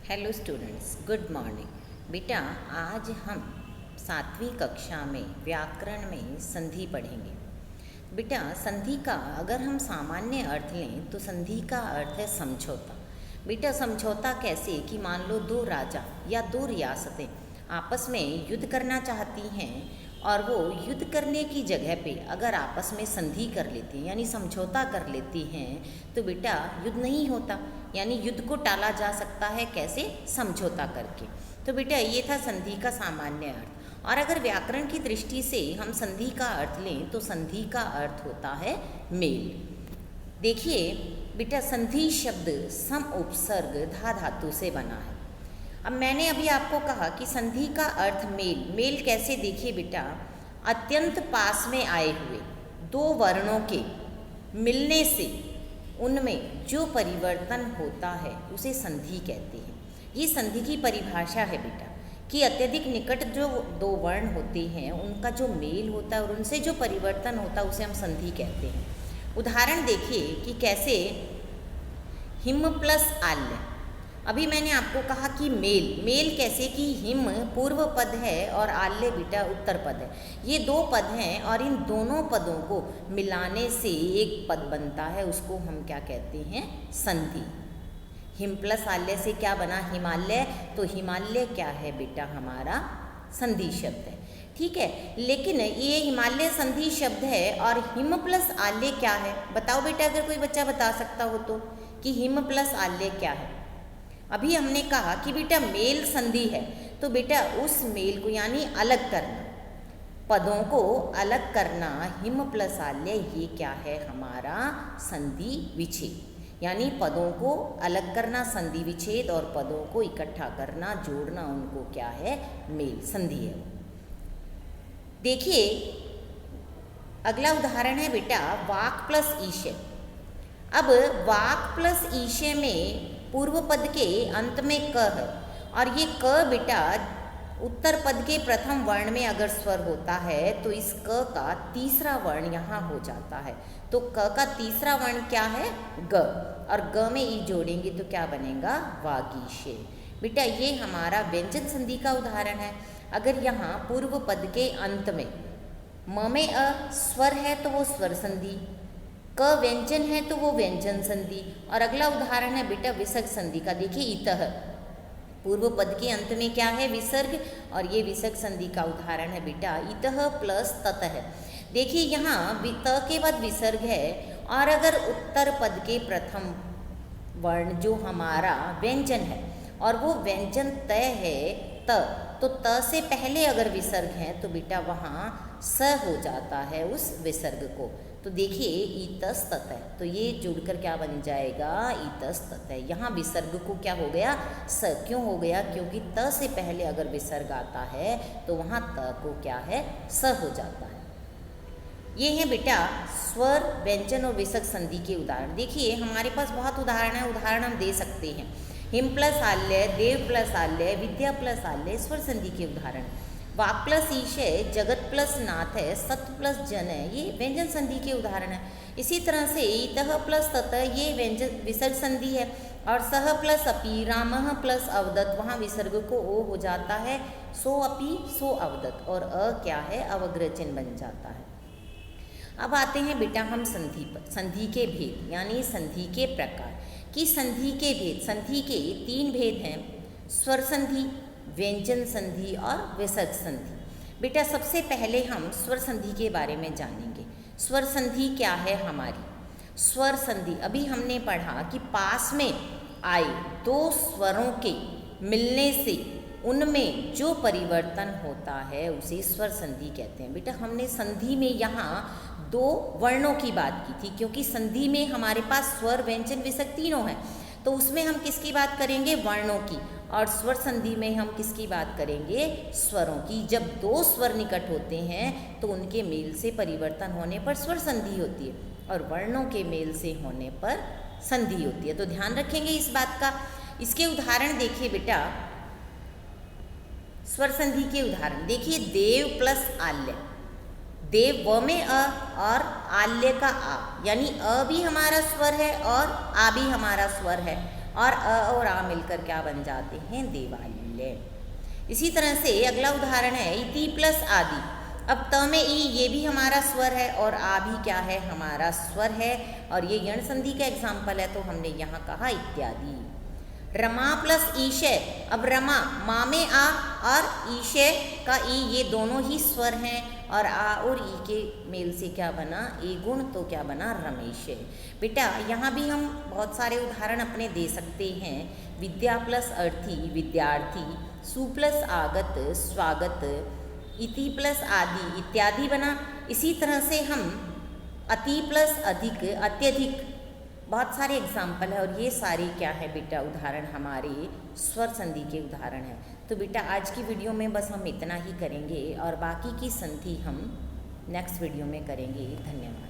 Hello students, good morning. बेटा, आज हम 7वीं कक्षा में व्याकरण में संधि पढ़ेंगे। बेटा, संधि का अगर हम सामान्य अर्थ लें तो संधि का अर्थ है समझौता। बेटा, समझौता कैसे कि मान लो दो राजा या दो रियासतें आपस में युद्ध करना चाहती हैं और वो युद्ध करने की जगह पे अगर आपस में संधि कर लेती हैं यानी समझौता कर लेती हैं तो बेटा युद्ध नहीं होता, यानी युद्ध को टाला जा सकता है कैसे? समझौता करके। तो बेटा ये था संधि का सामान्य अर्थ। और अगर व्याकरण की दृष्टि से हम संधि का अर्थ लें तो संधि का अर्थ होता है मेल। देखिए बेटा, संधि शब्द सम उपसर्ग धा धातु से बना है। अब मैंने अभी आपको कहा कि संधि का अर्थ मेल। मेल कैसे? देखिए बेटा, अत्यंत पास में आए हुए दो वर्णों के मिलने से उनमें जो परिवर्तन होता है उसे संधि कहते हैं। ये संधि की परिभाषा है बेटा कि अत्यधिक निकट जो दो वर्ण होते हैं उनका जो मेल होता है और उनसे जो परिवर्तन होता है उसे हम संधि कहते हैं। उदाहरण देखिए कि कैसे हिम प्लस आल्य। अभी मैंने आपको कहा कि मेल। मेल कैसे कि हिम पूर्व पद है और आल्य बेटा उत्तर पद है। ये दो पद हैं और इन दोनों पदों को मिलाने से एक पद बनता है, उसको हम क्या कहते हैं? संधि। हिम प्लस आल्य से क्या बना? हिमालय। तो हिमालय क्या है बेटा? हमारा संधि शब्द है। ठीक है, लेकिन ये हिमालय संधि शब्द है और हिम प्लस आल्य क्या है? बताओ बेटा, अगर कोई बच्चा बता सकता हो तो कि हिम प्लस आल्य क्या है। अभी हमने कहा कि बेटा मेल संधि है, तो बेटा उस मेल को यानी अलग करना, पदों को अलग करना, हिम प्लस आल्य ये क्या है? हमारा संधि विच्छेद। यानी पदों को अलग करना संधि विच्छेद और पदों को इकट्ठा करना, जोड़ना, उनको क्या है? मेल, संधि है। देखिए अगला उदाहरण है बेटा वाक प्लस ईशे। अब वाक प्लस ईशे में पूर्व पद के अंत में क है और ये क बेटा उत्तर पद के प्रथम वर्ण में अगर स्वर होता है तो इस क का तीसरा वर्ण यहाँ हो जाता है। तो क का तीसरा वर्ण क्या है? ग। और ग में ई जोड़ेंगे तो क्या बनेगा? वागीशे। बेटा ये हमारा व्यंजन संधि का उदाहरण है। अगर यहाँ पूर्व पद के अंत में म में अ स्वर है तो वो स्वर संधि, क व्यंजन है तो वो व्यंजन संधि। और अगला उदाहरण है बेटा विसर्ग संधि का। देखिए इतः, पूर्व पद के अंत में क्या है? विसर्ग, और ये विसर्ग संधि का उदाहरण है बेटा इतः प्लस ततः। देखिए यहाँ त के बाद विसर्ग है और अगर उत्तर पद के प्रथम वर्ण जो हमारा व्यंजन है और वो व्यंजन तय है त, तो त से पहले अगर विसर्ग है तो बेटा वहाँ स हो जाता है उस विसर्ग को। तो देखिए ईतस्ततः, तो ये जुड़कर क्या बन जाएगा? ईतस्ततः। यहाँ विसर्ग को क्या हो गया? स। क्यों हो गया? क्योंकि त से पहले अगर विसर्ग आता है तो वहाँ त को क्या है? स हो जाता है। ये है बेटा स्वर, व्यंजन और विसर्ग संधि के उदाहरण। देखिए हमारे पास बहुत उदाहरण है, उदाहरण हम दे सकते हैं। हिम प्लस आल्य, देव प्लस आल्य, विद्या प्लस आल्य स्वर संधि के उदाहरण। वाक प्लस ईशे, जगत प्लस नाथ है, सत्य प्लस जन है, ये व्यंजन संधि के उदाहरण है। इसी तरह से इतः प्लस ततः ये व्यंजन विसर्ग संधि है। और सह प्लस अपि, रामः प्लस अवदत्, वहाँ विसर्ग को ओ हो जाता है, सो अपि सो अवदत्, और अ क्या है? अवग्रह चिन्ह बन जाता है। अब आते हैं बेटा हम संधि पर। संधि के भेद यानी संधि के प्रकार कि संधि के भेद। संधि के 3 भेद हैं, स्वर संधि, व्यंजन संधि और विसर्ग संधि। बेटा सबसे पहले हम स्वर संधि के बारे में जानेंगे। स्वर संधि क्या है हमारी? स्वर संधि अभी हमने पढ़ा कि पास में आए दो स्वरों के मिलने से उनमें जो परिवर्तन होता है उसे स्वर संधि कहते हैं। बेटा हमने संधि में यहाँ 2 वर्णों की बात की थी, क्योंकि संधि में हमारे पास स्वर, व्यंजन, विसर्ग तीनों हैं, तो उसमें हम किसकी बात करेंगे? वर्णों की। और स्वर संधि में हम किसकी बात करेंगे? स्वरों की। जब 2 स्वर निकट होते हैं तो उनके मेल से परिवर्तन होने पर स्वर संधि होती है और वर्णों के मेल से होने पर संधि होती है। तो ध्यान रखेंगे इस बात का। इसके उदाहरण देखिए बेटा, स्वर संधि के उदाहरण देखिए। देव प्लस आल्य, देव व में अ और आल्य का आ, यानी अ भी हमारा स्वर है और आ भी हमारा स्वर है। और अ और आ मिलकर क्या बन जाते हैं, देवालय। इसी तरह से अगला उदाहरण है इति प्लस आदि। अब त में ई ये भी हमारा स्वर है और आ भी क्या है, हमारा स्वर है, और ये यण संधि का एग्जाम्पल है, तो हमने यहाँ कहा इत्यादि। रमा प्लस ईशे, अब रमा माँ में आ और ईशे का ई ये दोनों ही स्वर हैं, और आ और ई के मेल से क्या बना, ए गुण, तो क्या बना, रमेश। बेटा यहाँ भी हम बहुत सारे उदाहरण अपने दे सकते हैं। विद्या प्लस अर्थी, विद्यार्थी। सु प्लस आगत, स्वागत। इति प्लस आदि, इत्यादि बना। इसी तरह से हम अति प्लस अधिक, अत्यधिक, बहुत सारे एग्जाम्पल है, और ये सारे क्या है बेटा, उदाहरण हमारे स्वर संधि के उदाहरण हैं। तो बेटा आज की वीडियो में बस हम इतना ही करेंगे, और बाकी की संधि हम नेक्स्ट वीडियो में करेंगे। धन्यवाद।